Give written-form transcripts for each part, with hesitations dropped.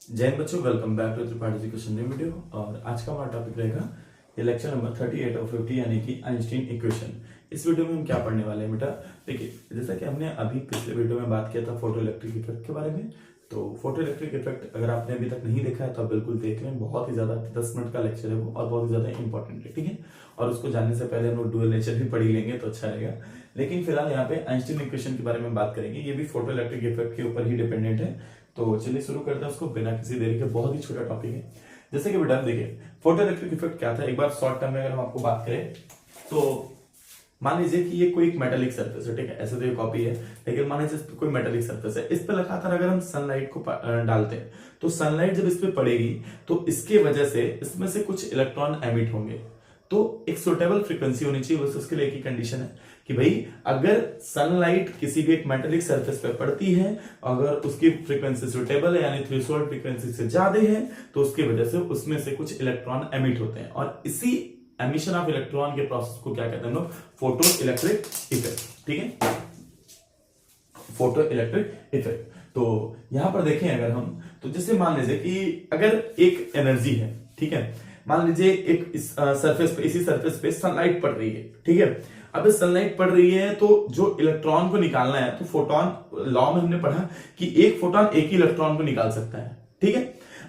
जय हिंद बच्चों, welcome back to Tripathi education new video. और आज का हमारा टॉपिक रहेगा ये लेक्चर नंबर 38 और 50 यानी कि आइंस्टीन इक्वेशन। इस वीडियो में हम क्या पढ़ने वाले हैं बेटा, देखिए जैसा कि हमने अभी पिछले वीडियो में बात किया था फोटो इलेक्ट्रिक इफेक्ट के बारे में। तो फोटो इलेक्ट्रिक इफेक्ट अगर आपने अभी तक नहीं देखा है तो आप बिल्कुल देख लें, बहुत ही ज्यादा 10 मिनट का लेक्चर है वो और बहुत ही ज्यादा इंपॉर्टेंट है, ठीक है। और उसको जानने से पहले हम लोग डुअल नेचर भी पढ़ ही लेंगे तो अच्छा रहेगा। लेकिन फिलहाल यहाँ पे आइंस्टीन इक्वेशन के बारे में बात करेंगे, ये भी फोटो इलेक्ट्रिक इफेक्ट के ऊपर ही डिपेंडेंट है। तो चलिए शुरू करते हैं उसको बिना किसी देरी के। बहुत ही छोटा टॉपिक है। जैसे कि बेटा देखिए फोटो इलेक्ट्रिक इफेक्ट क्या था, एक बार शॉर्ट टर्म में अगर हम आपको बात करें तो मान लीजिए कि ये कोई एक मेटेलिक सरफेस है, ठीक है। ऐसे तो ये कॉपी है, लेकिन मान लीजिए इस पे कोई मेटेलिक सरफेस है, इस पे लगातार अगर हम सनलाइट को डालते हैं तो सनलाइट जब इस पे पड़ेगी तो इसके वजह से इसमें से कुछ इलेक्ट्रॉन एमिट होंगे। तो एक सुटेबल फ्रीक्वेंसी होनी चाहिए, बस उसके लिए एक ही कंडीशन है कि भाई अगर सनलाइट किसी भी एक मेटेलिक सरफेस पे पड़ती है, अगर उसकी फ्रीक्वेंसी सुटेबल है यानी थ्रेशोल्ड फ्रीक्वेंसी से ज्यादा है तो उसकी वजह से उसमें से कुछ इलेक्ट्रॉन एमिट होते हैं। और इसी एमिशन ऑफ इलेक्ट्रॉन के प्रोसेस को क्या कहते हैं हम लोग, फोटो इलेक्ट्रिक इफेक्ट, ठीक है। Photo electric effect. तो यहां पर देखें अगर हम, तो जैसे मान लीजिए कि अगर एक एनर्जी है, ठीक है, मान लीजिए एक इस सरफेस पे, इसी सरफेस पे सनलाइट पड़ रही है, ठीक है। अब सनलाइट पड़ रही है तो जो इलेक्ट्रॉन को निकालना है, तो फोटोन लॉ में हमने पढ़ा कि एक फोटोन एक ही इलेक्ट्रॉन को निकाल सकता है, ठीक है।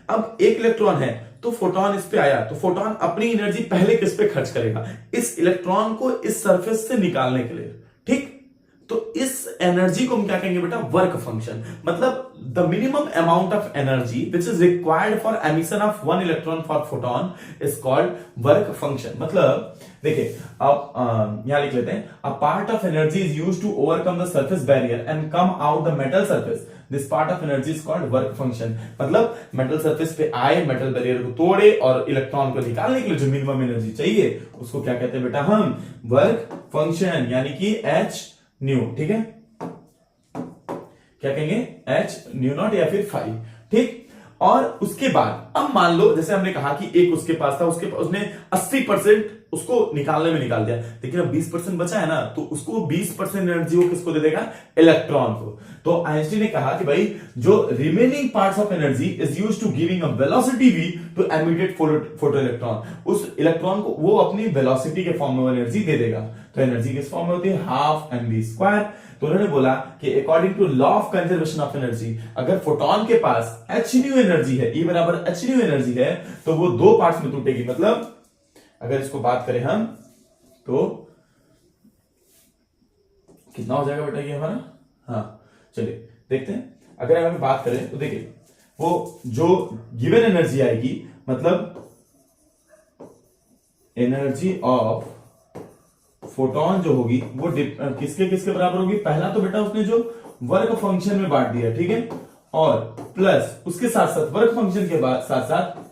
अब एक इलेक्ट्रॉन है तो फोटोन इस पे आया तो फोटोन अपनी एनर्जी पहले किस पे खर्च करेगा, इस इलेक्ट्रॉन को इस सरफेस से निकालने के लिए, ठीक। तो इस एनर्जी को हम क्या कहेंगे बेटा, वर्क फंक्शन। मतलब the minimum amount of energy which is required for emission of one electron for photon is called work function. मतलब देखिए आप यहां लिख लेते हैं, a part of energy is used to overcome the surface barrier and come out the metal surface, this part of energy is called work function. मतलब metal surface पे आए, मेटल बैरियर को तोड़े और इलेक्ट्रॉन को निकालने के लिए जो मिनिमम एनर्जी चाहिए उसको क्या कहते हैं बेटा, हम वर्क फंक्शन यानी कि एच न्यू, ठीक है। क्या कहेंगे, एच न्यू नॉट या फिर फाइव, ठीक। और उसके बाद अब मान लो जैसे हमने कहा कि एक उसके पास था, उसके पास उसने 80% उसको निकालने में निकाल दिया, लेकिन अब 20% बचा है ना, तो उसको 20% एनर्जी वो किसको दे देगा, इलेक्ट्रॉन को। तो आइंस्टीन ने कहा कि भाई जो remaining parts of energy is used to giving a velocity v to emitted photo electron, उस इलेक्ट्रॉन को वो अपनी वेलोसिटी के फॉर्म में एनर्जी दे देगा। तो एनर्जी किस फॉर्म में होती है, हाफ mv स्क्वायर। तो उन्होंने बोला कि according to law of conservation of energy, अगर फोटोन के पास h न्यू एनर्जी है, E बराबर h न्यू एनर्जी है, तो वो दो पार्ट्स में टूटेगी। मतलब अगर इसको बात करें हम तो कितना हो जाएगा बेटा ये हमारा, हाँ चलिए देखते हैं। अगर हम बात करें तो देखिए वो जो गिवन एनर्जी आएगी, मतलब एनर्जी ऑफ फोटोन जो होगी वो किसके किसके बराबर होगी। पहला तो बेटा उसने जो वर्क फंक्शन में बांट दिया, ठीक है, और प्लस उसके साथ साथ वर्क फंक्शन के बाद साथ साथ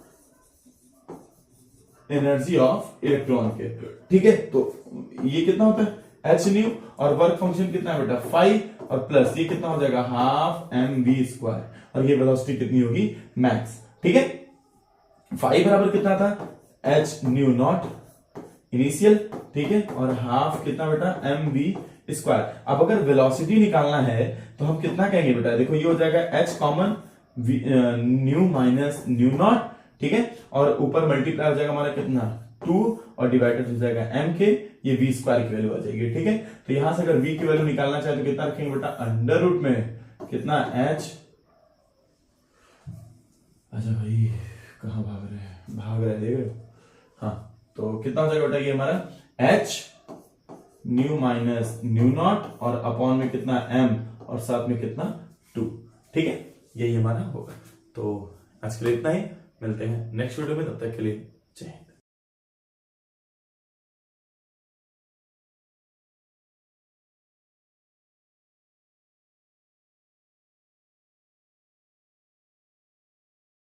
एनर्जी ऑफ इलेक्ट्रॉन के, ठीक है। तो ये कितना होता है एच न्यू, और वर्क फंक्शन कितना है बेटा 5, और प्लस ये कितना हो जाएगा हाफ mv स्क्वायर, और ये वेलोसिटी कितनी होगी मैक्स, ठीक है। 5 बराबर कितना था एच न्यू नॉट इनिशियल, ठीक है, और हाफ कितना बेटा mv स्क्वायर। अब अगर वेलोसिटी निकालना है तो हम कितना कहेंगे बेटा, देखो ये हो जाएगा h common new minus new not, ठीक है, और ऊपर मल्टीप्लाई हो जाएगा हमारा कितना 2, और डिवाइडेड हो जाएगा m के, ये v स्क्वायर की वैल्यू आ जाएगी, ठीक है। तो यहां से अगर v की वैल्यू निकालना चाहे तो कितना रखेंगे बेटा, अंडर रूट में कितना h, अच्छा भाई कहां भाग रहे देख रहे हो, हाँ। तो कितना हो जाएगा बेटा ये हमारा h new minus new not, और अपॉन में कितना m, और साथ में कितना 2, ठीक है, यही हमारा होगा। तो आज के लिए इतना ही, मिलते हैं नेक्स्ट वीडियो में, तब तक के लिए जय हिंद।